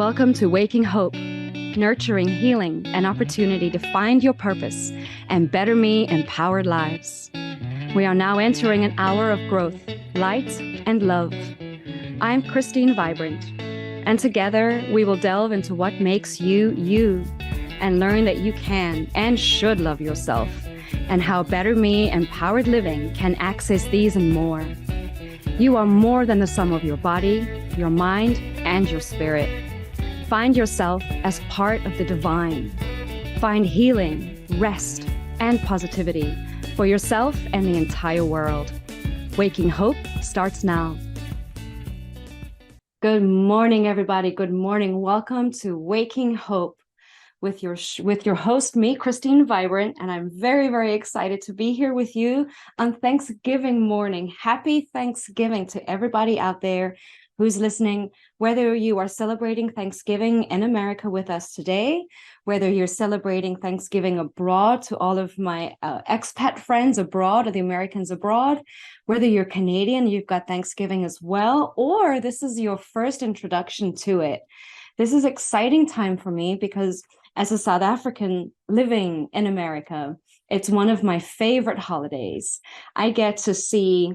Welcome to Waking Hope, nurturing healing and opportunity to find your purpose and better me empowered lives. We are now entering an hour of growth, light, and love. I'm Christine Vibrant, and together we will delve into what makes you, you, and learn that you can and should love yourself, and how better me empowered living can access these and more. You are more than the sum of your body, your mind, and your spirit. Find yourself as part of the divine. Find healing, rest, and positivity for yourself and the entire world. Waking Hope starts now. Good morning, everybody. Good morning. Welcome to Waking Hope with your host, me, Christine Vibrant, and I'm very, very excited to be here with you on Thanksgiving morning. Happy Thanksgiving to everybody out there who's listening, whether you are celebrating Thanksgiving in America with us today, whether you're celebrating Thanksgiving abroad, to all of my expat friends abroad or the Americans abroad, whether you're Canadian, you've got Thanksgiving as well, or this is your first introduction to it. This is exciting time for me because as a South African living in America, it's one of my favorite holidays. I get to see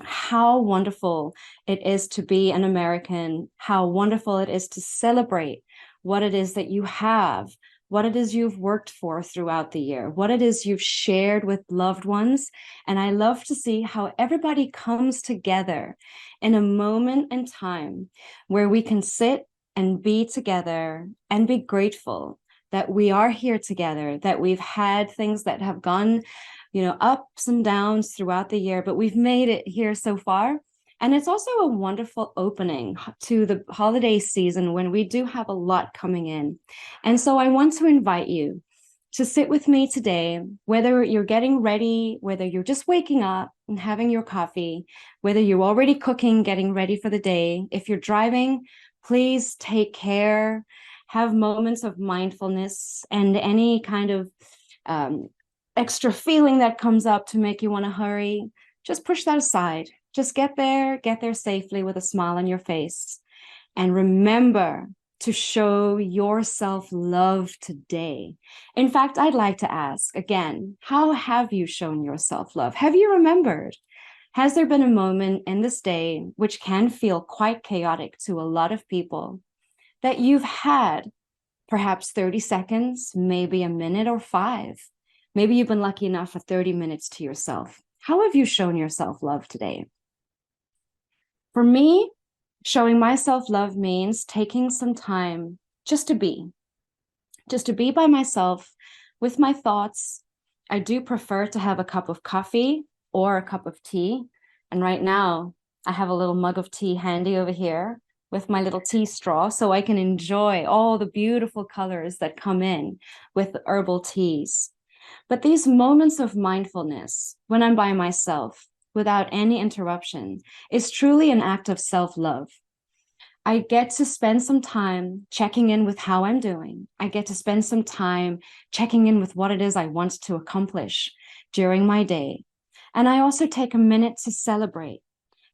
how wonderful it is to be an American, how wonderful it is to celebrate what it is that you have, what it is you've worked for throughout the year, what it is you've shared with loved ones. And I love to see how everybody comes together in a moment in time where we can sit and be together and be grateful that we are here together, that we've had things that have gone, ups and downs throughout the year, but we've made it here so far. And it's also a wonderful opening to the holiday season when we do have a lot coming in. And so I want to invite you to sit with me today, whether you're getting ready, whether you're just waking up and having your coffee, whether you're already cooking, getting ready for the day. If you're driving, please take care, have moments of mindfulness, and any kind of extra feeling that comes up to make you want to hurry, just push that aside. Just get there safely with a smile on your face. And remember to show yourself love today. In fact, I'd like to ask again, how have you shown yourself love? Have you remembered? Has there been a moment in this day, which can feel quite chaotic to a lot of people, that you've had perhaps 30 seconds, maybe a minute or 5? Maybe you've been lucky enough for 30 minutes to yourself. How have you shown yourself love today? For me, showing myself love means taking some time just to be by myself with my thoughts. I do prefer to have a cup of coffee or a cup of tea. And right now I have a little mug of tea handy over here with my little tea straw so I can enjoy all the beautiful colors that come in with the herbal teas. But these moments of mindfulness, when I'm by myself, without any interruption, is truly an act of self-love. I get to spend some time checking in with how I'm doing. I get to spend some time checking in with what it is I want to accomplish during my day. And I also take a minute to celebrate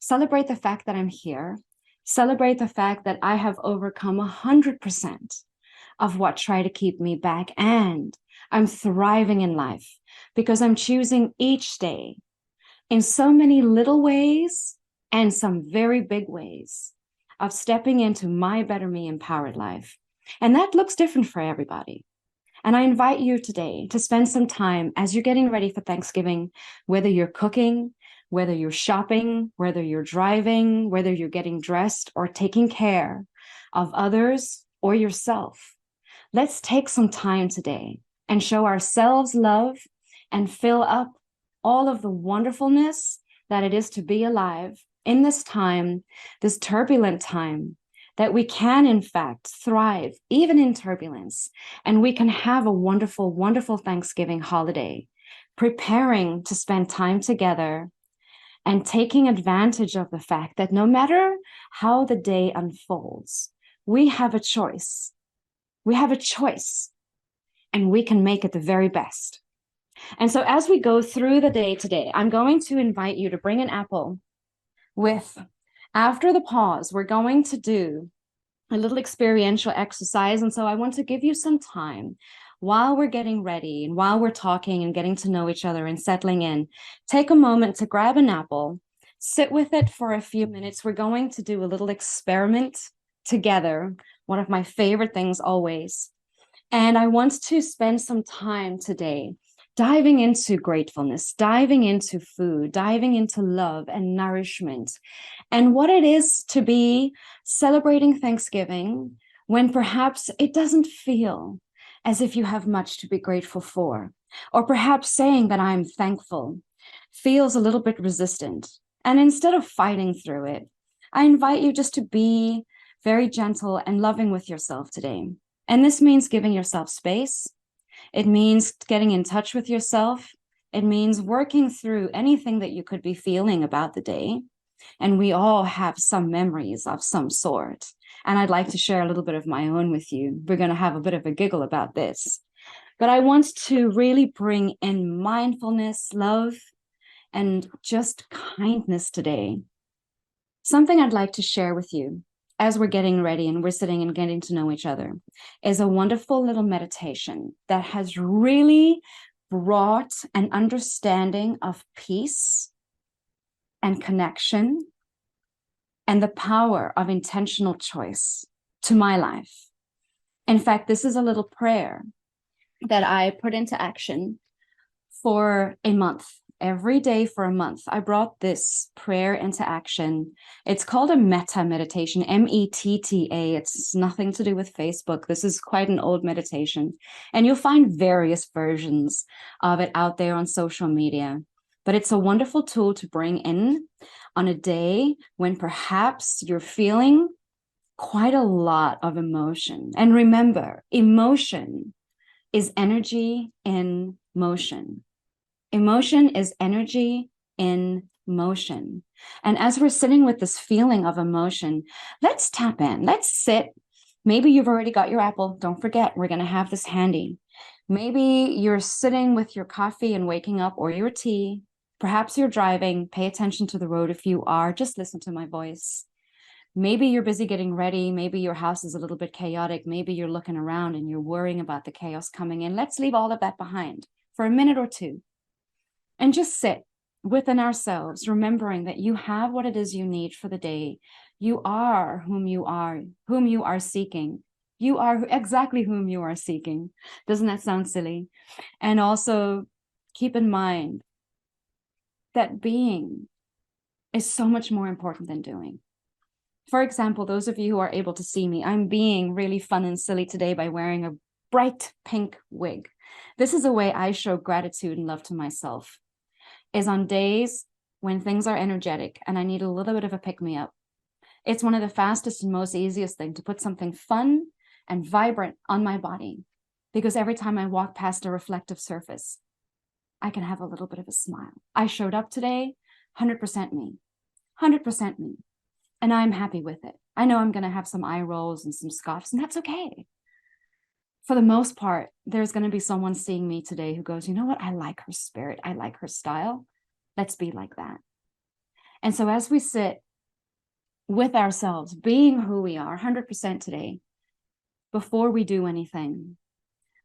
the fact that I'm here, celebrate the fact that I have overcome 100% of what tried to keep me back, and I'm thriving in life because I'm choosing each day in so many little ways and some very big ways of stepping into my better me empowered life. And that looks different for everybody. And I invite you today to spend some time as you're getting ready for Thanksgiving, whether you're cooking, whether you're shopping, whether you're driving, whether you're getting dressed or taking care of others or yourself. Let's take some time today and show ourselves love and fill up all of the wonderfulness that it is to be alive in this time, this turbulent time, that we can, in fact, thrive even in turbulence, and we can have a wonderful, wonderful Thanksgiving holiday, preparing to spend time together and taking advantage of the fact that no matter how the day unfolds, we have a choice. We have a choice, and we can make it the very best. And so as we go through the day today, I'm going to invite you to bring an apple with, after the pause, we're going to do a little experiential exercise. And so I want to give you some time while we're getting ready and while we're talking and getting to know each other and settling in. Take a moment to grab an apple, sit with it for a few minutes. We're going to do a little experiment together, one of my favorite things always. And I want to spend some time today diving into gratefulness, diving into food, diving into love and nourishment, and what it is to be celebrating Thanksgiving when perhaps it doesn't feel as if you have much to be grateful for, or perhaps saying that I'm thankful feels a little bit resistant. And instead of fighting through it, I invite you just to be very gentle and loving with yourself today. And this means giving yourself space. It means getting in touch with yourself. It means working through anything that you could be feeling about the day. And we all have some memories of some sort. And I'd like to share a little bit of my own with you. We're going to have a bit of a giggle about this. But I want to really bring in mindfulness, love, and just kindness today. Something I'd like to share with you as we're getting ready and we're sitting and getting to know each other is a wonderful little meditation that has really brought an understanding of peace and connection and the power of intentional choice to my life. In fact, this is a little prayer that I put into action for a month. Every day for a month, I brought this prayer into action. It's called a metta meditation, METTA. It's nothing to do with Facebook. This is quite an old meditation. And you'll find various versions of it out there on social media. But it's a wonderful tool to bring in on a day when perhaps you're feeling quite a lot of emotion. And remember, emotion is energy in motion. Emotion is energy in motion. And as we're sitting with this feeling of emotion, let's tap in. Let's sit. Maybe you've already got your apple. Don't forget, we're going to have this handy. Maybe you're sitting with your coffee and waking up, or your tea. Perhaps you're driving. Pay attention to the road if you are. Just listen to my voice. Maybe you're busy getting ready. Maybe your house is a little bit chaotic. Maybe you're looking around and you're worrying about the chaos coming in. Let's leave all of that behind for a minute or two. And just sit within ourselves, remembering that you have what it is you need for the day. You are whom you are seeking. You are exactly whom you are seeking. Doesn't that sound silly? And also keep in mind that being is so much more important than doing. For example, those of you who are able to see me, I'm being really fun and silly today by wearing a bright pink wig. This is a way I show gratitude and love to myself, is on days when things are energetic and I need a little bit of a pick-me-up. It's one of the fastest and most easiest thing to put something fun and vibrant on my body, because every time I walk past a reflective surface, I can have a little bit of a smile. I showed up today, 100% me, 100% me, and I'm happy with it. I know I'm going to have some eye rolls and some scoffs, and that's okay. For the most part, there's going to be someone seeing me today who goes, you know what? I like her spirit. I like her style. Let's be like that. And so as we sit with ourselves, being who we are 100% today, before we do anything,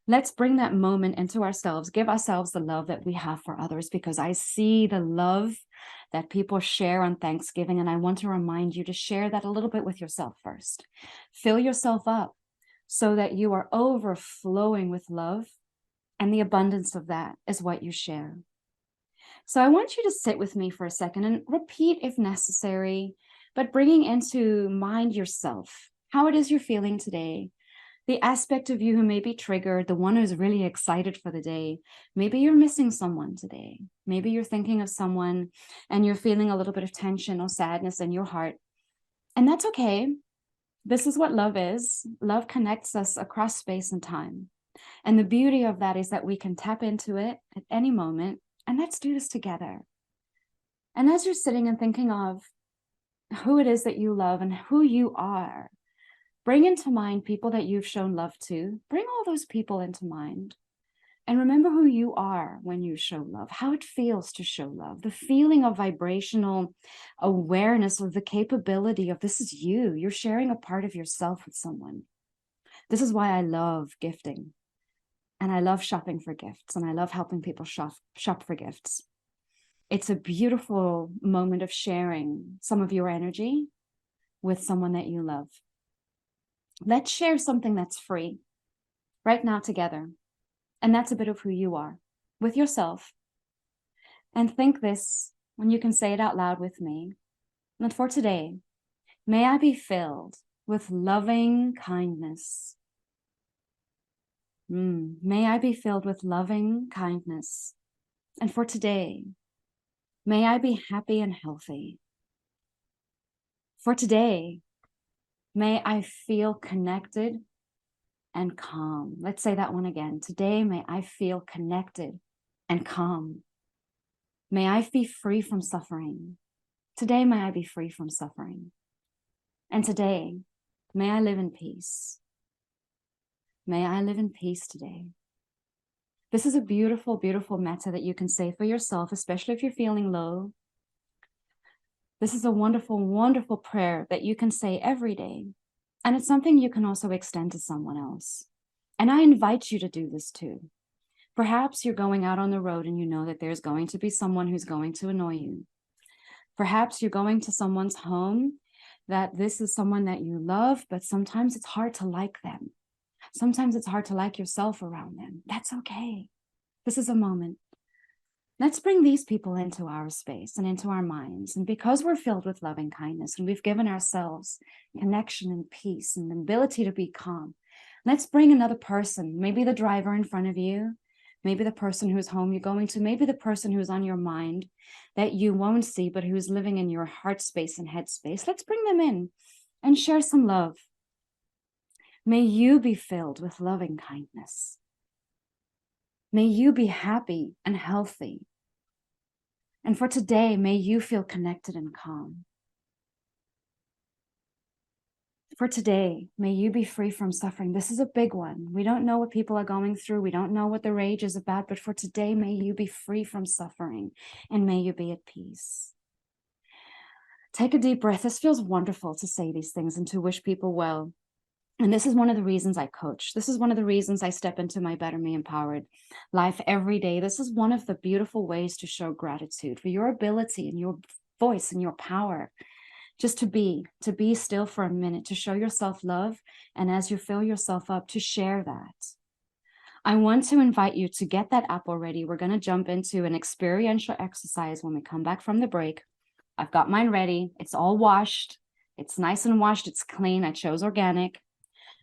let's bring that moment into ourselves, give ourselves the love that we have for others, because I see the love that people share on Thanksgiving. And I want to remind you to share that a little bit with yourself first. Fill yourself up so that you are overflowing with love, and the abundance of that is what you share. So I want you to sit with me for a second and repeat if necessary, but bringing into mind yourself, how it is you're feeling today, the aspect of you who may be triggered, the one who's really excited for the day. Maybe you're missing someone today. Maybe you're thinking of someone and you're feeling a little bit of tension or sadness in your heart. And that's okay. This is what love is. Love connects us across space and time. And the beauty of that is that we can tap into it at any moment, and let's do this together. And as you're sitting and thinking of who it is that you love and who you are, bring into mind people that you've shown love to. Bring all those people into mind And remember who you are when you show love, how it feels to show love, the feeling of vibrational awareness of the capability of this is you. You're sharing a part of yourself with someone. This is why I love gifting. And I love shopping for gifts. And I love helping people shop for gifts. It's a beautiful moment of sharing some of your energy with someone that you love. Let's share something that's free right now together. And that's a bit of who you are with yourself. And think this, when you can say it out loud with me, that for today, may I be filled with loving kindness. May I be filled with loving kindness. And for today, may I be happy and healthy. For today, may I feel connected and calm. Let's say that one again. Today, may I feel connected and calm. May I be free from suffering. Today, may I be free from suffering. And today, may I live in peace. May I live in peace today. This is a beautiful, beautiful metta that you can say for yourself, especially if you're feeling low. This is a wonderful, wonderful prayer that you can say every day. And it's something you can also extend to someone else. And I invite you to do this too. Perhaps you're going out on the road and you know that there's going to be someone who's going to annoy you. Perhaps you're going to someone's home that this is someone that you love, but sometimes it's hard to like them. Sometimes it's hard to like yourself around them. That's okay. This is a moment. Let's bring these people into our space and into our minds. And because we're filled with loving kindness and we've given ourselves connection and peace and the ability to be calm, let's bring another person, maybe the driver in front of you, maybe the person whose home you're going to, maybe the person who's on your mind that you won't see, but who's living in your heart space and head space. Let's bring them in and share some love. May you be filled with loving kindness. May you be happy and healthy. And for today, may you feel connected and calm. For today, may you be free from suffering. This is a big one. We don't know what people are going through. We don't know what the rage is about. But for today, may you be free from suffering and may you be at peace. Take a deep breath. This feels wonderful to say these things and to wish people well. And this is one of the reasons I coach. This is one of the reasons I step into my Better Me Empowered life every day. This is one of the beautiful ways to show gratitude for your ability and your voice and your power. Just to be still for a minute, to show yourself love. And as you fill yourself up, to share that. I want to invite you to get that apple ready. We're going to jump into an experiential exercise when we come back from the break. I've got mine ready. It's all washed. It's nice and washed. It's clean. I chose organic.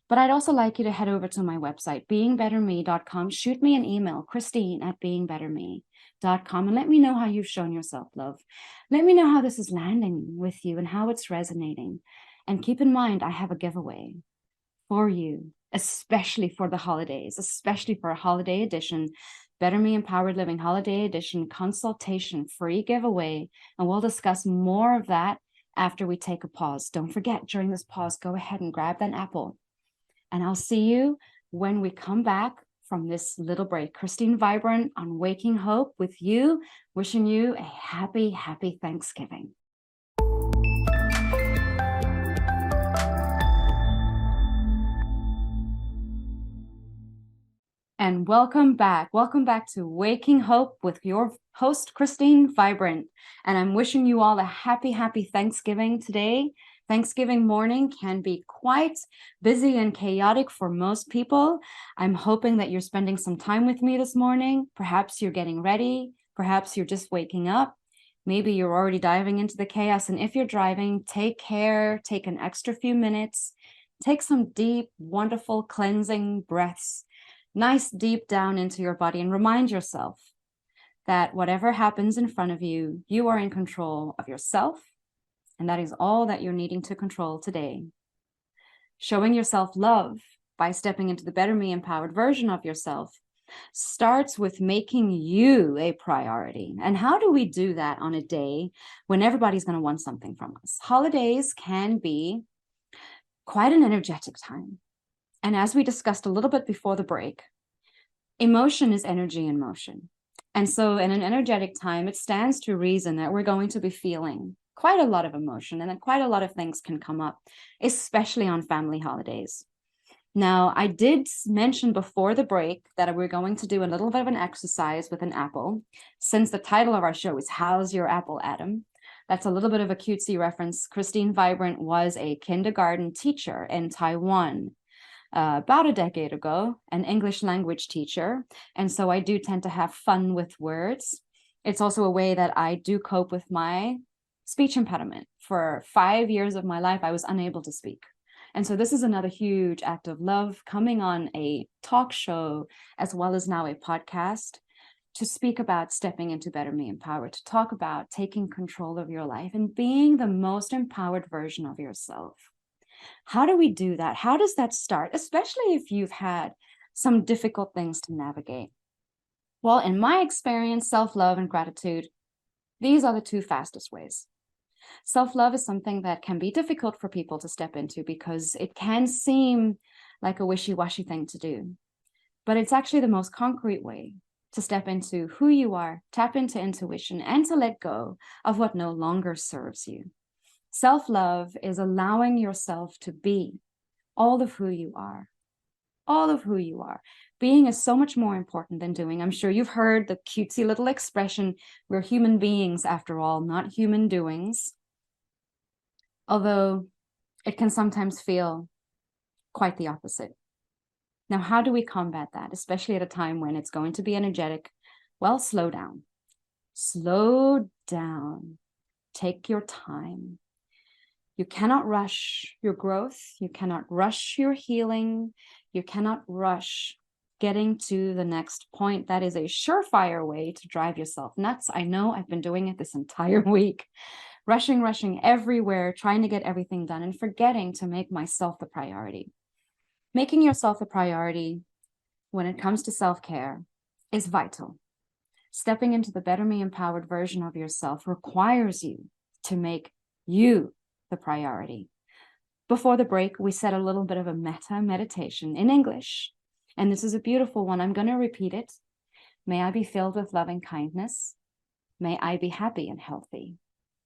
But I'd also like you to head over to my website, beingbetterme.com. Shoot me an email, Christine@beingbetterme.com, and let me know how you've shown yourself love. Let me know how this is landing with you and how it's resonating. And keep in mind, I have a giveaway for you, especially for the holidays, especially for a holiday edition, Better Me Empowered Living Holiday Edition consultation free giveaway. And we'll discuss more of that after we take a pause. Don't forget, during this pause, go ahead and grab that apple. And I'll see you when we come back from this little break. Christine Vibrant on Waking Hope with you, wishing you a happy, happy Thanksgiving. And welcome back. Welcome back to Waking Hope with your host, Christine Vibrant. And I'm wishing you all a happy, happy Thanksgiving today. Thanksgiving morning can be quite busy and chaotic for most people. I'm hoping that you're spending some time with me this morning. Perhaps you're getting ready. Perhaps you're just waking up. Maybe you're already diving into the chaos. And if you're driving, take care, take an extra few minutes, take some deep, wonderful cleansing breaths, nice deep down into your body, and remind yourself that whatever happens in front of you, you are in control of yourself. And that is all that you're needing to control today. Showing yourself love by stepping into the Better Me Empowered version of yourself starts with making you a priority. And how do we do that on a day when everybody's going to want something from us? Holidays can be quite an energetic time. And as we discussed a little bit before the break, Emotion is energy in motion. And so in an energetic time, it stands to reason that we're going to be feeling quite a lot of emotion, and that quite a lot of things can come up, especially on family holidays. Now, I did mention before the break that we're going to do a little bit of an exercise with an apple, since the title of our show is How's Your Apple, Adam? That's a little bit of a cutesy reference. Christine Vibrant was a kindergarten teacher in Taiwan about a decade ago, an English language teacher. And so I do tend to have fun with words. It's also a way that I do cope with my speech impediment. For 5 years of my life, I was unable to speak. And so this is another huge act of love, coming on a talk show as well as now a podcast, to speak about stepping into better me empowered, to talk about taking control of your life and being the most empowered version of yourself. How do we do that? How does that start, especially if you've had some difficult things to navigate? Well, in my experience, self-love and gratitude, these are the two fastest ways. Self-love is something that can be difficult for people to step into because it can seem like a wishy-washy thing to do. But it's actually the most concrete way to step into who you are, tap into intuition, and to let go of what no longer serves you. Self-love is allowing yourself to be all of who you are, all of who you are. Being is so much more important than doing. I'm sure you've heard the cutesy little expression, we're human beings after all, not human doings. Although it can sometimes feel quite the opposite. Now, how do we combat that, especially at a time when it's going to be energetic? Well, slow down. Slow down. Take your time. You cannot rush your growth. You cannot rush your healing. You cannot rush getting to the next point. That is a surefire way to drive yourself nuts. I know, I've been doing it this entire week. Rushing everywhere, trying to get everything done and forgetting to make myself the priority. Making yourself a priority when it comes to self-care is vital. Stepping into the better me empowered version of yourself requires you to make you the priority. Before the break, we said a little bit of a meta meditation in English, and this is a beautiful one. I'm going to repeat it. May I be filled with loving kindness. May I be happy and healthy.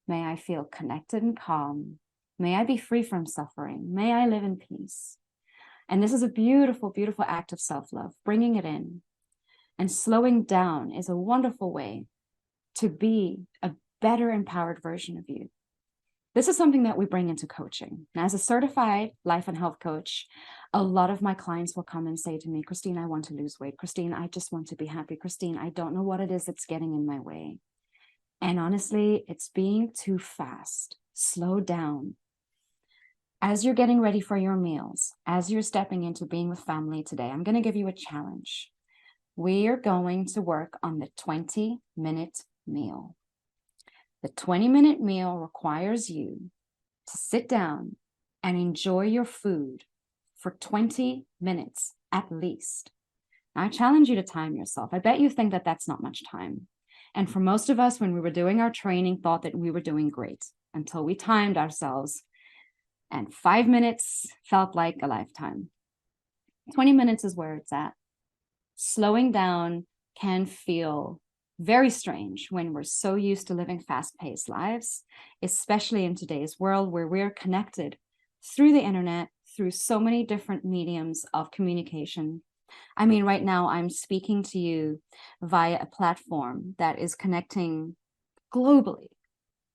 May I feel connected and calm. May I be free from suffering. May I live in peace. And this is a beautiful, beautiful act of self-love, bringing it in. And slowing down is a wonderful way to be a better empowered version of you. This is something that we bring into coaching. And as a certified life and health coach, a lot of my clients will come and say to me, Christine, I want to lose weight. Christine, I just want to be happy. Christine, I don't know what it is that's getting in my way. And honestly, it's being too fast. Slow down. As you're getting ready for your meals, as you're stepping into being with family today, I'm going to give you a challenge. We are going to work on the 20-minute meal. The 20-minute meal requires you to sit down and enjoy your food for 20 minutes at least. Now, I challenge you to time yourself. I bet you think that that's not much time. And for most of us, when we were doing our training, thought that we were doing great until we timed ourselves. And 5 minutes felt like a lifetime. 20 minutes is where it's at. Slowing down can feel very strange when we're so used to living fast-paced lives, especially in today's world where we're connected through the internet, through so many different mediums of communication. I mean, right now I'm speaking to you via a platform that is connecting globally.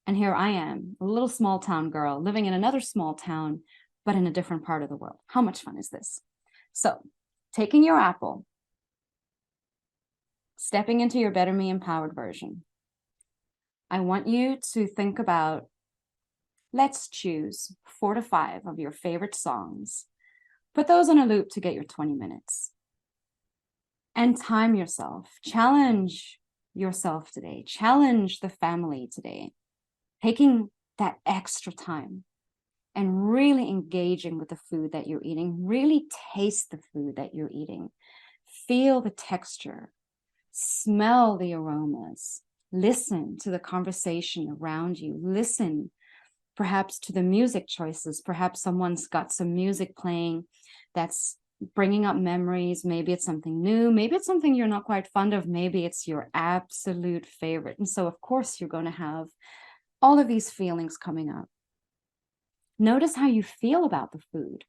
And here I am, a little small town girl living in another small town, but in a different part of the world. How much fun is this? So, taking your apple, stepping into your better me empowered version. I want you to think about, let's choose 4 to 5 of your favorite songs. Put those on a loop to get your 20 minutes. And time yourself. Challenge yourself today. Challenge the family today. Taking that extra time and really engaging with the food that you're eating, really taste the food that you're eating, feel the texture, smell the aromas, listen to the conversation around you, listen perhaps to the music choices. Perhaps someone's got some music playing that's bringing up memories. Maybe it's something new. Maybe it's something you're not quite fond of. Maybe it's your absolute favorite. And so, of course, you're going to have all of these feelings coming up. Notice how you feel about the food.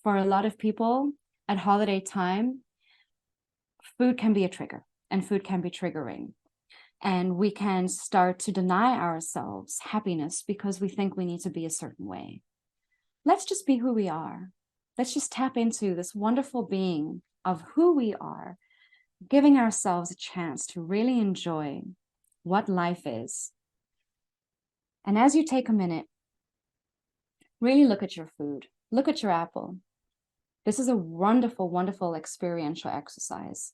For a lot of people at holiday time, food can be a trigger, and food can be triggering. And we can start to deny ourselves happiness because we think we need to be a certain way. Let's just be who we are. Let's just tap into this wonderful being of who we are, giving ourselves a chance to really enjoy what life is. And as you take a minute, really look at your food. Look at your apple. This is a wonderful, wonderful experiential exercise.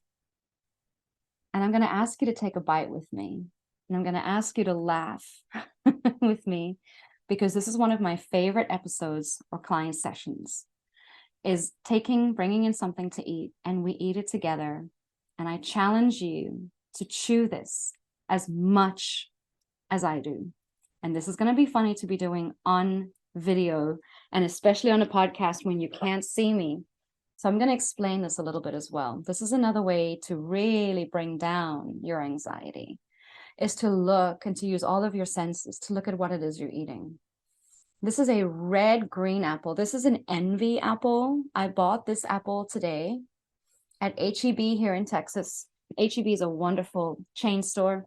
And I'm going to ask you to take a bite with me. And I'm going to ask you to laugh with me, because this is one of my favorite episodes or client sessions, is bringing in something to eat, and we eat it together. And I challenge you to chew this as much as I do. And this is going to be funny to be doing on video, and especially on a podcast when you can't see me. So I'm going to explain this a little bit as well. This is another way to really bring down your anxiety, is to look and to use all of your senses to look at what it is you're eating. This is a red-green apple. This is an envy apple. I bought this apple today at H-E-B here in Texas. H-E-B is a wonderful chain store.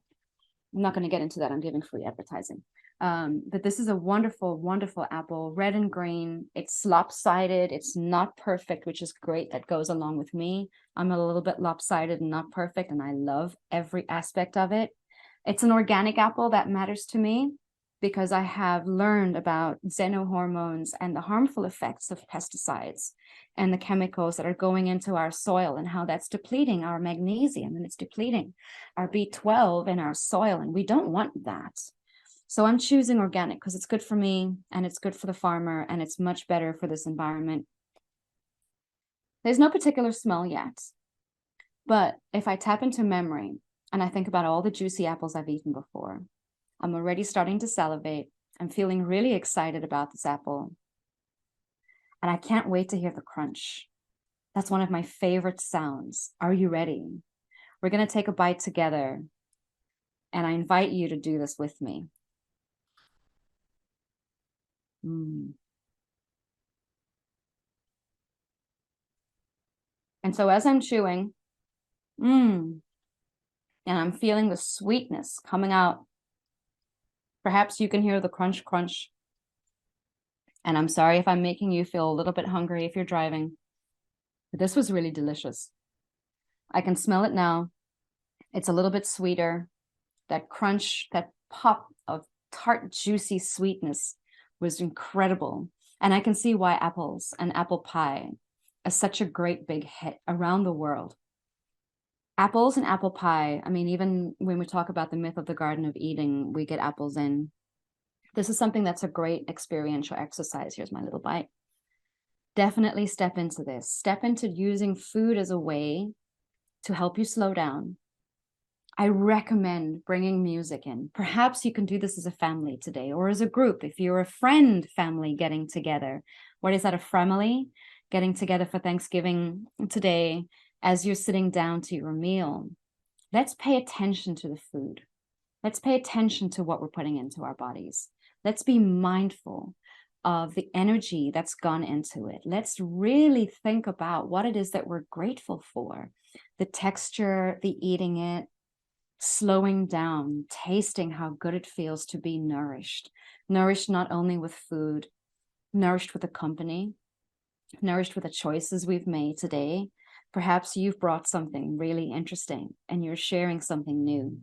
I'm not going to get into that. I'm giving free advertising. But this is a wonderful, wonderful apple, red and green. It's lopsided. It's not perfect, which is great. That goes along with me. I'm a little bit lopsided and not perfect, and I love every aspect of it. It's an organic apple. That matters to me because I have learned about xenohormones and the harmful effects of pesticides and the chemicals that are going into our soil, and how that's depleting our magnesium, and it's depleting our B12 in our soil, and we don't want that. So I'm choosing organic because it's good for me, and it's good for the farmer, and it's much better for this environment. There's no particular smell yet, but if I tap into memory and I think about all the juicy apples I've eaten before, I'm already starting to salivate. I'm feeling really excited about this apple, and I can't wait to hear the crunch. That's one of my favorite sounds. Are you ready? We're going to take a bite together, and I invite you to do this with me. And so as I'm chewing, and I'm feeling the sweetness coming out, perhaps you can hear the crunch, crunch. And I'm sorry if I'm making you feel a little bit hungry if you're driving, but this was really delicious. I can smell it now. It's a little bit sweeter. That crunch, that pop of tart, juicy sweetness was incredible. And I can see why apples and apple pie is such a great big hit around the world. Apples and apple pie, I mean, even when we talk about the myth of the Garden of Eden, we get apples in. This is something that's a great experiential exercise. Here's my little bite. Definitely step into this. Step into using food as a way to help you slow down. I recommend bringing music in. Perhaps you can do this as a family today, or as a group. If you're a friend family getting together, what is that, a family getting together for Thanksgiving today, as you're sitting down to your meal, let's pay attention to the food. Let's pay attention to what we're putting into our bodies. Let's be mindful of the energy that's gone into it. Let's really think about what it is that we're grateful for. The texture, the eating it, slowing down, tasting how good it feels to be nourished. Nourished not only with food, nourished with a company, nourished with the choices we've made today. Perhaps you've brought something really interesting and you're sharing something new.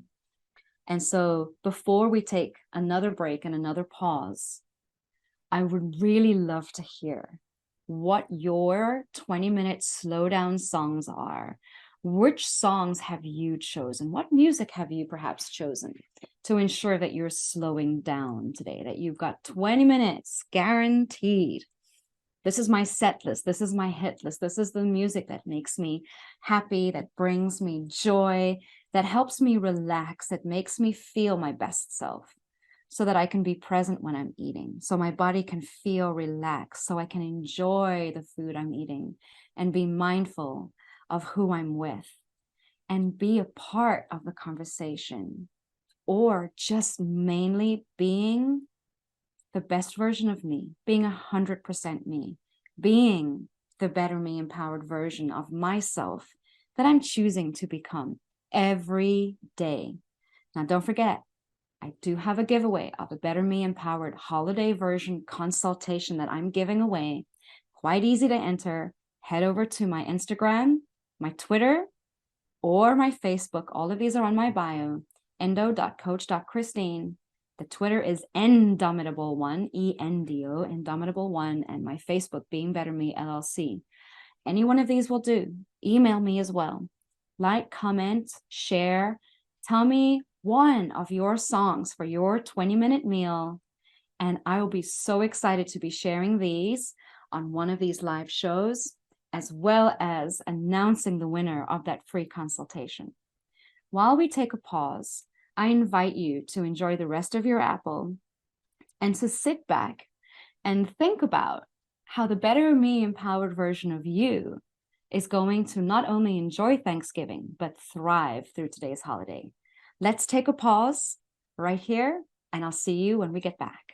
And so before we take another break and another pause, I would really love to hear what your 20-minute slow down songs are. Which songs have you chosen? What music have you perhaps chosen to ensure that you're slowing down today, that you've got 20 minutes guaranteed? This is my set list. This is my hit list. This is the music that makes me happy, that brings me joy, that helps me relax, that makes me feel my best self, so that I can be present when I'm eating, so my body can feel relaxed, so I can enjoy the food I'm eating, and be mindful of who I'm with and be a part of the conversation, or just mainly being the best version of me, being 100% me, being the better me empowered version of myself that I'm choosing to become every day. Now, don't forget, I do have a giveaway of a Better Me Empowered holiday version consultation that I'm giving away. Quite easy to enter. Head over to my Instagram, my Twitter, or my Facebook. All of these are on my bio, endo.coach.christine. The Twitter is Indomitable1, E-N-D-O, Indomitable1, and my Facebook, Being Better Me LLC. Any one of these will do. Email me as well. Like, comment, share. Tell me one of your songs for your 20-minute meal, and I will be so excited to be sharing these on one of these live shows, as well as announcing the winner of that free consultation. While we take a pause, I invite you to enjoy the rest of your apple and to sit back and think about how the Better Me empowered version of you is going to not only enjoy Thanksgiving, but thrive through today's holiday. Let's take a pause right here, and I'll see you when we get back.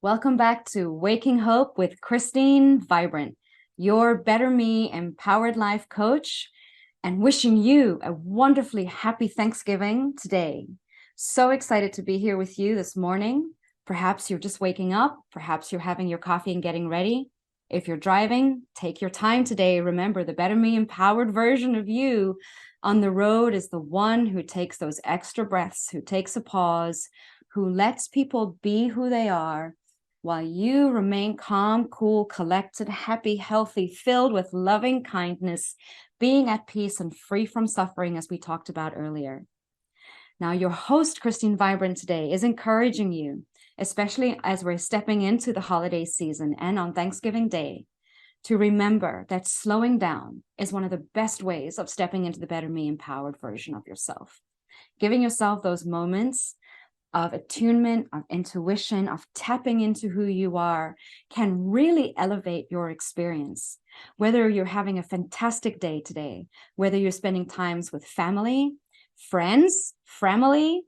Welcome back to Waking Hope with Christine Vibrant, your Better Me empowered life coach, and wishing you a wonderfully happy Thanksgiving today. So excited to be here with you this morning. Perhaps you're just waking up. Perhaps you're having your coffee and getting ready. If you're driving, take your time today. Remember, the Better Me empowered version of you on the road is the one who takes those extra breaths, who takes a pause, who lets people be who they are, while you remain calm, cool, collected, happy, healthy, filled with loving kindness, being at peace and free from suffering, as we talked about earlier. Now, your host, Christine Vibrant, today is encouraging you, especially as we're stepping into the holiday season and on Thanksgiving Day, to remember that slowing down is one of the best ways of stepping into the Better Me empowered version of yourself. Giving yourself those moments of attunement, of intuition, of tapping into who you are can really elevate your experience. Whether you're having a fantastic day today, whether you're spending times with family, friends, family,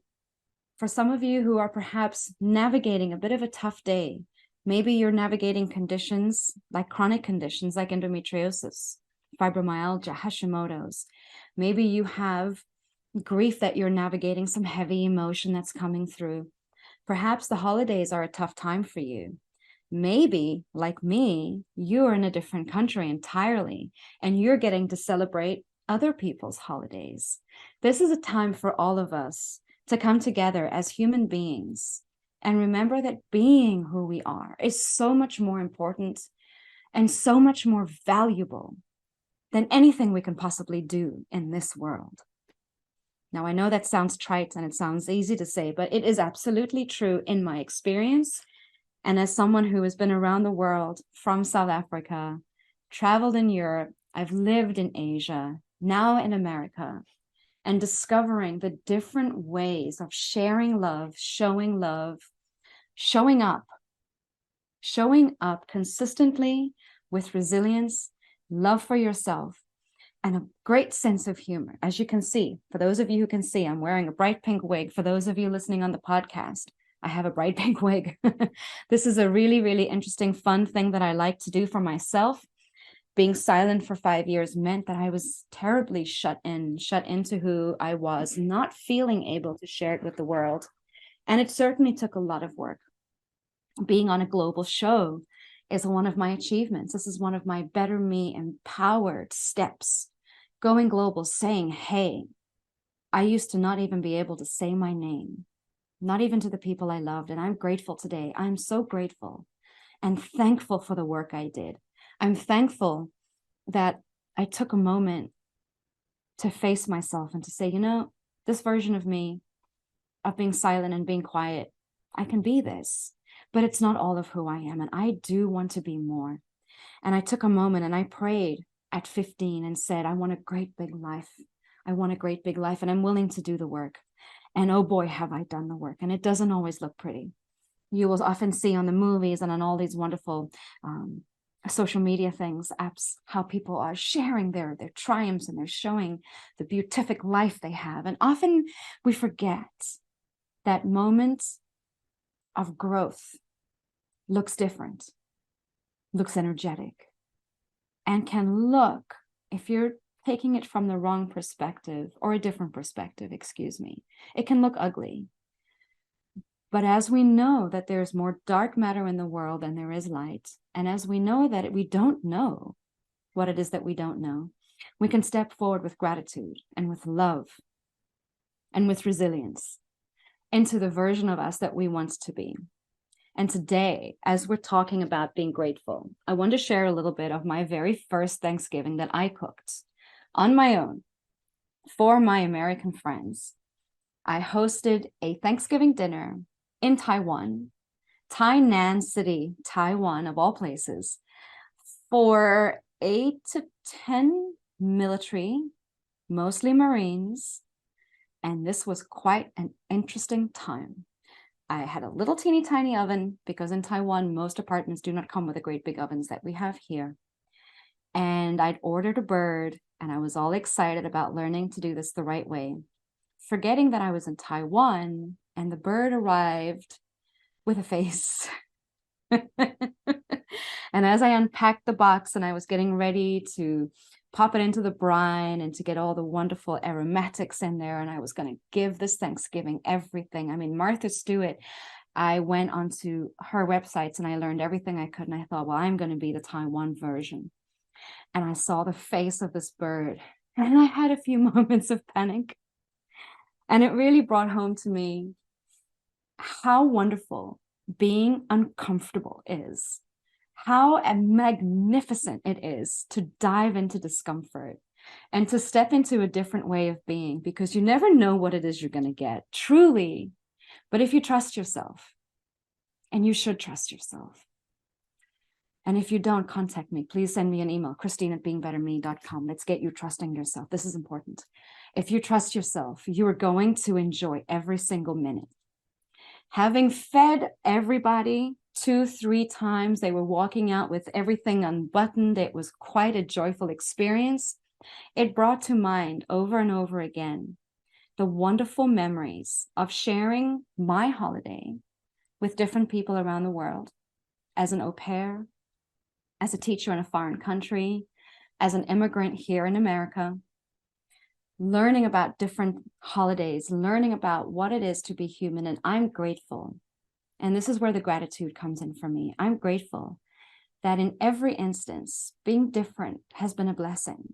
for some of you who are perhaps navigating a bit of a tough day, maybe you're navigating conditions like chronic conditions like endometriosis, fibromyalgia, Hashimoto's. Maybe you have grief that you're navigating, some heavy emotion that's coming through. Perhaps the holidays are a tough time for you. Maybe, like me, you're in a different country entirely, and you're getting to celebrate other people's holidays. This is a time for all of us to come together as human beings and remember that being who we are is so much more important and so much more valuable than anything we can possibly do in this world. Now, I know that sounds trite and it sounds easy to say, but it is absolutely true in my experience. And as someone who has been around the world from South Africa, traveled in Europe, I've lived in Asia, now in America, and discovering the different ways of sharing love, showing up consistently with resilience, love for yourself, and a great sense of humor. As you can see, for those of you who can see, I'm wearing a bright pink wig. For those of you listening on the podcast, I have a bright pink wig. This is a really, really interesting, fun thing that I like to do for myself. Being silent for 5 years meant that I was terribly shut into who I was, not feeling able to share it with the world. And it certainly took a lot of work. Being on a global show is one of my achievements. This is one of my Better Me empowered steps. Going global, saying, hey, I used to not even be able to say my name, not even to the people I loved. And I'm grateful today. I'm so grateful and thankful for the work I did. I'm thankful that I took a moment to face myself and to say, you know, this version of me, of being silent and being quiet, I can be this, but it's not all of who I am. And I do want to be more. And I took a moment and I prayed at 15 and said, I want a great big life. I want a great big life, and I'm willing to do the work. And oh boy, have I done the work. And it doesn't always look pretty. You will often see on the movies and on all these wonderful social media things, apps, how people are sharing their triumphs, and they're showing the beatific life they have. And often we forget that moment of growth looks different, looks energetic, and can look, if you're taking it from the wrong perspective, or a different perspective, excuse me, it can look ugly. But as we know that there's more dark matter in the world than there is light, and as we know that we don't know what it is that we don't know, we can step forward with gratitude and with love and with resilience into the version of us that we want to be. And today, as we're talking about being grateful, I want to share a little bit of my very first Thanksgiving that I cooked on my own for my American friends. I hosted a Thanksgiving dinner in Taiwan, Tainan City, Taiwan, of all places, for 8 to 10 military, mostly Marines. And this was quite an interesting time. I had a little teeny tiny oven, because in Taiwan, most apartments do not come with the great big ovens that we have here. And I'd ordered a bird, and I was all excited about learning to do this the right way, forgetting that I was in Taiwan, and the bird arrived with a face. And as I unpacked the box and I was getting ready to pop it into the brine and to get all the wonderful aromatics in there, and I was going to give this Thanksgiving everything. I mean, Martha Stewart, I went onto her websites and I learned everything I could, and I thought, well, I'm going to be the Taiwan version. And I saw the face of this bird, and I had a few moments of panic. And it really brought home to me how wonderful being uncomfortable is, how magnificent it is to dive into discomfort and to step into a different way of being, because you never know what it is you're going to get, truly. But if you trust yourself, and you should trust yourself, and if you don't, contact me. Please send me an email, Christine@beingbetterme.com. Let's get you trusting yourself. This is important. If you trust yourself, you are going to enjoy every single minute. Having fed everybody 2-3 times, they were walking out with everything unbuttoned. It was quite a joyful experience. It brought to mind over and over again the wonderful memories of sharing my holiday with different people around the world, as an au pair, as a teacher in a foreign country, as an immigrant here in America, learning about different holidays, learning about what it is to be human. And I'm grateful. And this is where the gratitude comes in for me. I'm grateful that in every instance, being different has been a blessing.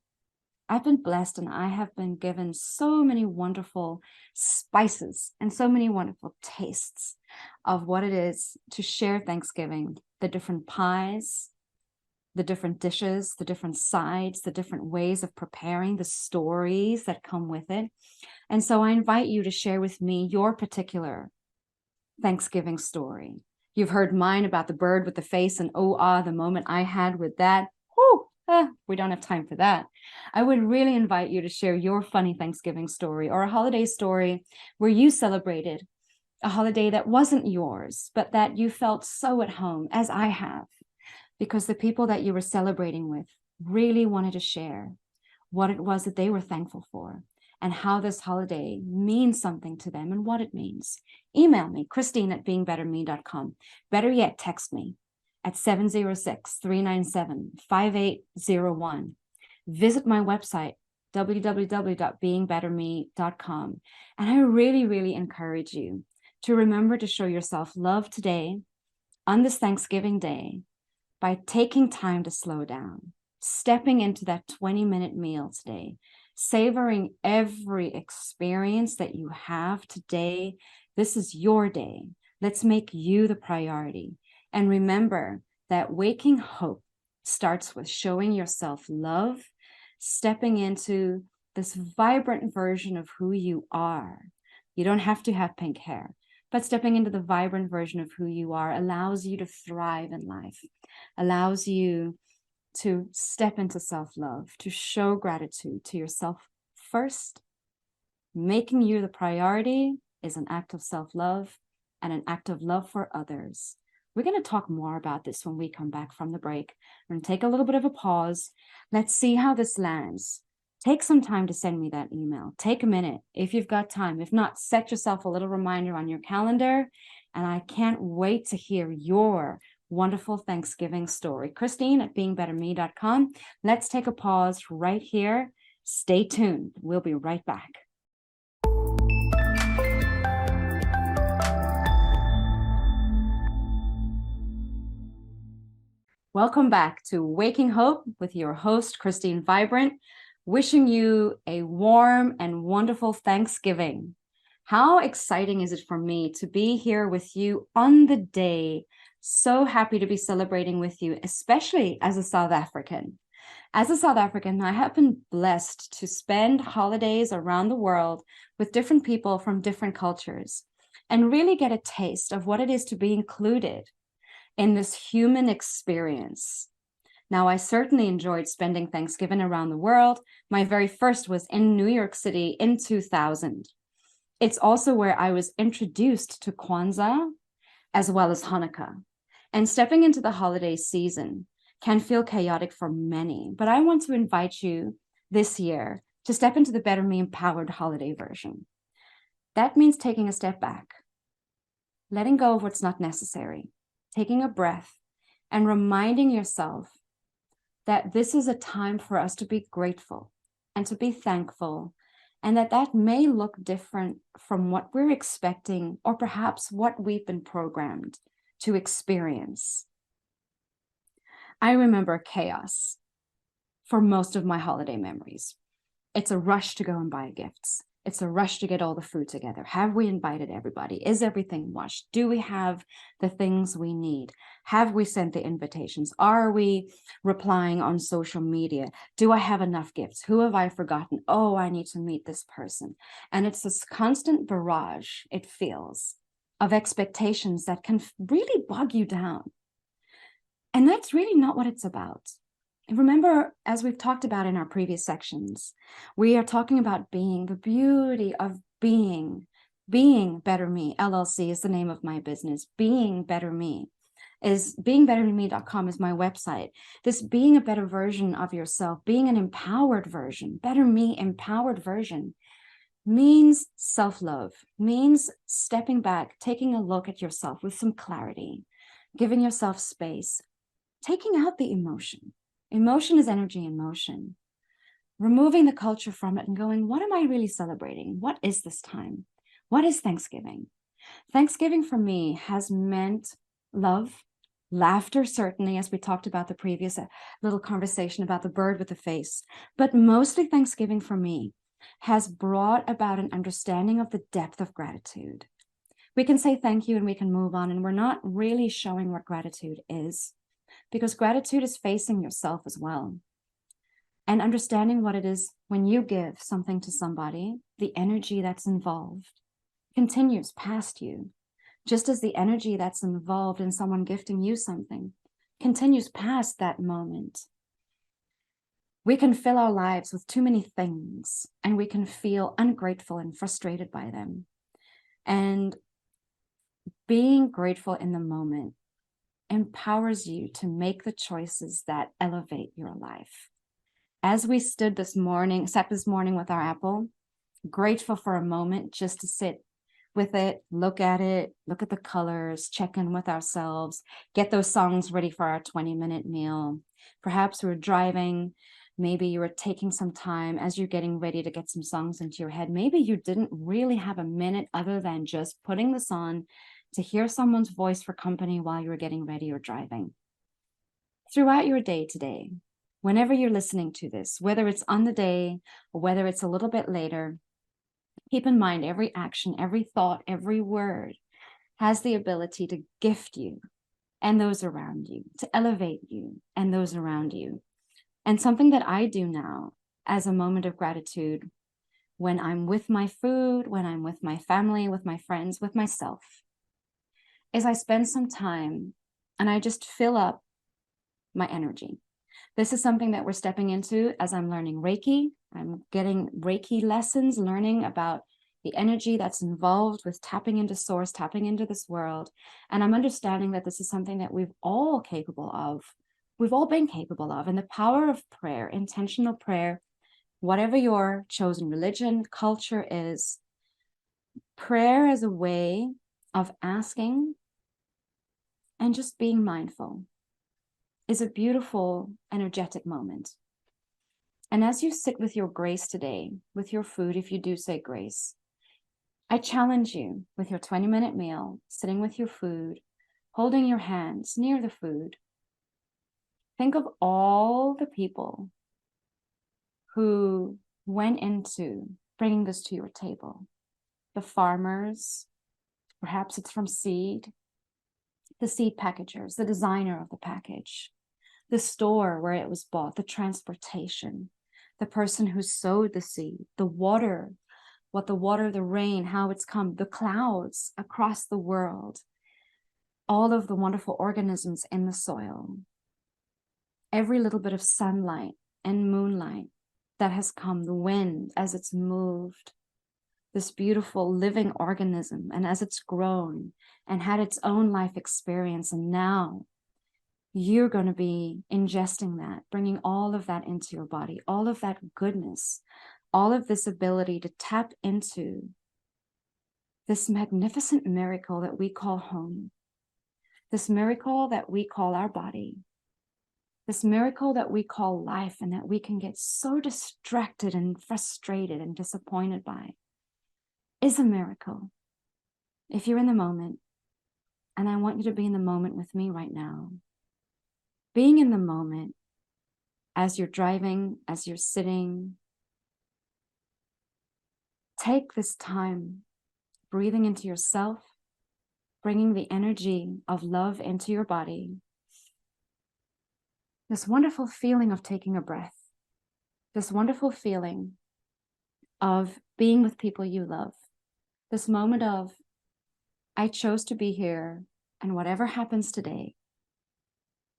I've been blessed, and I have been given so many wonderful spices and so many wonderful tastes of what it is to share Thanksgiving, the different pies, the different dishes, the different sides, the different ways of preparing, the stories that come with it. And so I invite you to share with me your particular Thanksgiving story. You've heard mine about the bird with the face, and the moment I had with that. We don't have time for that. I would really invite you to share your funny Thanksgiving story, or a holiday story where you celebrated a holiday that wasn't yours, but that you felt so at home, as I have, because the people that you were celebrating with really wanted to share what it was that they were thankful for, and how this holiday means something to them and what it means. Email me, Christine@beingbetterme.com. Better yet, text me at 706-397-5801. Visit my website, www.beingbetterme.com. And I really, really encourage you to remember to show yourself love today, on this Thanksgiving Day, by taking time to slow down, stepping into that 20-minute meal today, savoring every experience that you have today. This is your day. Let's make you the priority. And remember that waking hope starts with showing yourself love, stepping into this vibrant version of who you are. You don't have to have pink hair, but stepping into the vibrant version of who you are allows you to thrive in life, allows you to step into self-love, to show gratitude to yourself first, making you the priority, is an act of self-love and an act of love for others. We're going to talk more about this when we come back from the break. We're going to take a little bit of a pause. Let's see how this lands. Take some time to send me that email. Take a minute if you've got time. If not, set yourself a little reminder on your calendar. And I can't wait to hear your wonderful Thanksgiving story. Christine at beingbetterme.com. Let's take a pause right here. Stay tuned. We'll be right back. Welcome back to Waking Hope with your host, Christine Vibrant, wishing you a warm and wonderful Thanksgiving. How exciting is it for me to be here with you on the day? So happy to be celebrating with you, especially as a South African. As a South African, I have been blessed to spend holidays around the world with different people from different cultures and really get a taste of what it is to be included in this human experience. Now, I certainly enjoyed spending Thanksgiving around the world. My very first was in New York City in 2000. It's also where I was introduced to Kwanzaa as well as Hanukkah. And stepping into the holiday season can feel chaotic for many, but I want to invite you this year to step into the Better Me Empowered holiday version. That means taking a step back, letting go of what's not necessary, taking a breath, and reminding yourself that this is a time for us to be grateful and to be thankful, and that may look different from what we're expecting or perhaps what we've been programmed to experience. I remember chaos for most of my holiday memories. It's a rush to go and buy gifts. It's a rush to get all the food together. Have we invited everybody? Is everything washed? Do we have the things we need? Have we sent the invitations? Are we replying on social media? Do I have enough gifts? Who have I forgotten? Oh, I need to meet this person. And it's this constant barrage, it feels, of expectations that can really bog you down. And that's really not what it's about. And remember, as we've talked about in our previous sections, we are talking about being, the beauty of being. Being Better Me, LLC is the name of my business. Being Better Me is beingbetterme.com is my website. This being a better version of yourself, being an empowered version, Better Me empowered version, means self-love, means stepping back, taking a look at yourself with some clarity, giving yourself space, taking out the emotion. Emotion is energy in motion. Removing the culture from it and going, what am I really celebrating? What is this time? What is Thanksgiving? Thanksgiving for me has meant love, laughter, certainly, as we talked about the previous little conversation about the bird with the face. But mostly Thanksgiving for me has brought about an understanding of the depth of gratitude. We can say thank you and we can move on, and we're not really showing what gratitude is, because gratitude is facing yourself as well and understanding what it is when you give something to somebody. The energy that's involved continues past you, just as the energy that's involved in someone gifting you something continues past that moment. We can fill our lives with too many things and we can feel ungrateful and frustrated by them. And being grateful in the moment empowers you to make the choices that elevate your life. As we sat this morning with our apple, grateful for a moment just to sit with it, look at the colors, check in with ourselves, get those songs ready for our 20-minute meal. Perhaps we were driving, maybe you were taking some time as you're getting ready to get some songs into your head. Maybe you didn't really have a minute other than just putting this on to hear someone's voice for company while you were getting ready or driving. Throughout your day today, whenever you're listening to this, whether it's on the day or whether it's a little bit later, keep in mind every action, every thought, every word has the ability to gift you and those around you, to elevate you and those around you. And something that I do now as a moment of gratitude when I'm with my food, when I'm with my family, with my friends, with myself, is I spend some time and I just fill up my energy. This is something that we're stepping into as I'm learning Reiki. I'm getting Reiki lessons, learning about the energy that's involved with tapping into source, tapping into this world. And I'm understanding that this is something that we've all capable of. We've all been capable of. And the power of prayer, intentional prayer, whatever your chosen religion, culture is, prayer as a way of asking and just being mindful is a beautiful, energetic moment. And as you sit with your grace today, with your food, if you do say grace, I challenge you with your 20-minute meal, sitting with your food, holding your hands near the food. Think of all the people who went into bringing this to your table. The farmers, perhaps it's from seed, the seed packagers, the designer of the package, the store where it was bought, the transportation, the person who sowed the seed, the water, the rain, how it's come, the clouds across the world, all of the wonderful organisms in the soil, every little bit of sunlight and moonlight that has come, the wind as it's moved, this beautiful living organism, and as it's grown and had its own life experience, and now you're going to be ingesting that, bringing all of that into your body, all of that goodness, all of this ability to tap into this magnificent miracle that we call home, this miracle that we call our body, this miracle that we call life, and that we can get so distracted and frustrated and disappointed by, is a miracle. If you're in the moment, and I want you to be in the moment with me right now, being in the moment as you're driving, as you're sitting, take this time breathing into yourself, bringing the energy of love into your body. This wonderful feeling of taking a breath, this wonderful feeling of being with people you love, this moment of, I chose to be here, and whatever happens today,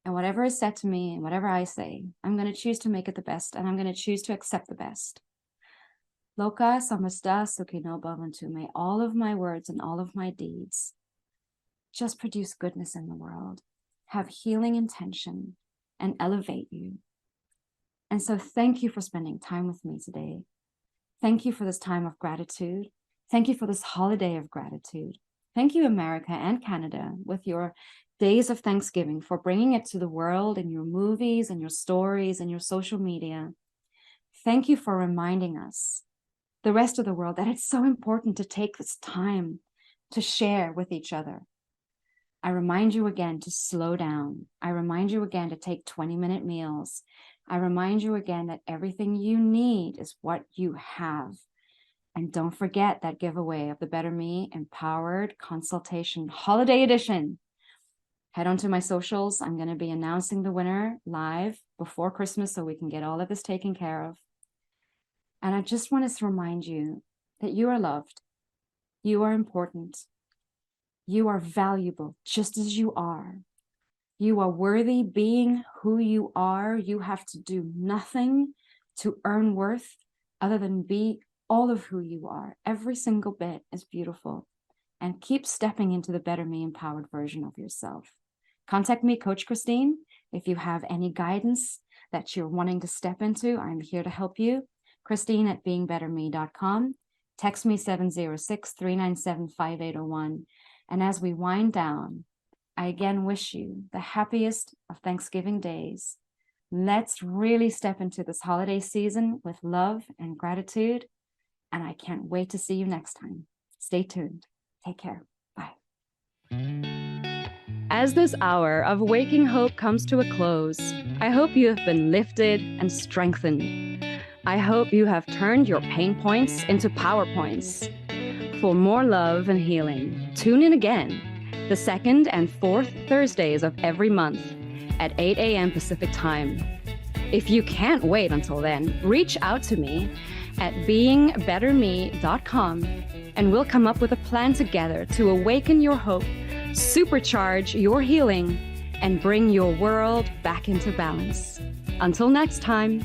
and whatever is said to me, and whatever I say, I'm going to choose to make it the best, and I'm going to choose to accept the best. Loka samasta sukhino bhavantu. May all of my words and all of my deeds just produce goodness in the world, have healing intention, and elevate you. And so thank you for spending time with me today. Thank you for this time of gratitude. Thank you for this holiday of gratitude. Thank you, America and Canada, with your days of Thanksgiving, for bringing it to the world in your movies and your stories and your social media. Thank you for reminding us, the rest of the world, that it's so important to take this time to share with each other. I remind you again to slow down. I remind you again to take 20-minute meals. I remind you again that everything you need is what you have. And don't forget that giveaway of the Better Me Empowered Consultation Holiday Edition. Head on to my socials. I'm going to be announcing the winner live before Christmas so we can get all of this taken care of. And I just want to remind you that you are loved. You are important. You are valuable just as you are. You are worthy being who you are. You have to do nothing to earn worth other than be all of who you are. Every single bit is beautiful. And keep stepping into the Better Me Empowered version of yourself. Contact me, Coach Christine, if you have any guidance that you're wanting to step into. I'm here to help you. Christine@beingbetterme.com. Text me 706-397-5801. And as we wind down, I again wish you the happiest of Thanksgiving days. Let's really step into this holiday season with love and gratitude. And I can't wait to see you next time. Stay tuned. Take care. Bye. As this hour of Waking Hope comes to a close, I hope you have been lifted and strengthened. I hope you have turned your pain points into PowerPoints. For more love and healing, tune in again the second and fourth Thursdays of every month at 8 a.m. Pacific Time. If you can't wait until then, reach out to me at beingbetterme.com and we'll come up with a plan together to awaken your hope, supercharge your healing, and bring your world back into balance. Until next time.